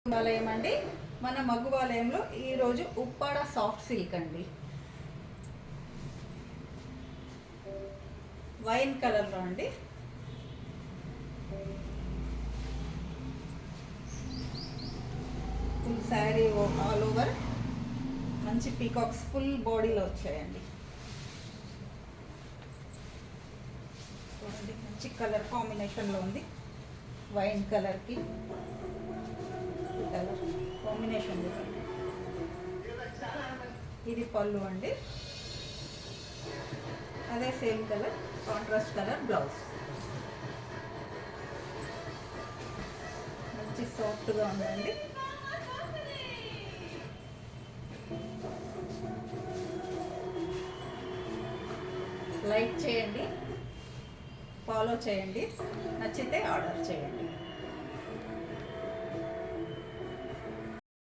మగ్గువాలయం అండి. మన మగ్గువాలయంలో ఈరోజు ఉప్పాడ సాఫ్ట్ సిల్క్ అండి, వైన్ కలర్లో అండి. ఫుల్ శారీ ఆల్ ఓవర్ మంచి పీకాక్స్ ఫుల్ బాడీలో వచ్చాయండి. చూడండి మంచి కలర్ కాంబినేషన్లో ఉంది. వైన్ కలర్కి కలర్ కాంబినేషన్ చూడండి. ఇది పళ్ళు అండి, అదే same colour contrast colour blouse. మంచి సాఫ్ట్గా ఉందండి. లైక్ చేయండి, ఫాలో చేయండి, నచ్చితే ఆర్డర్ చేయండి.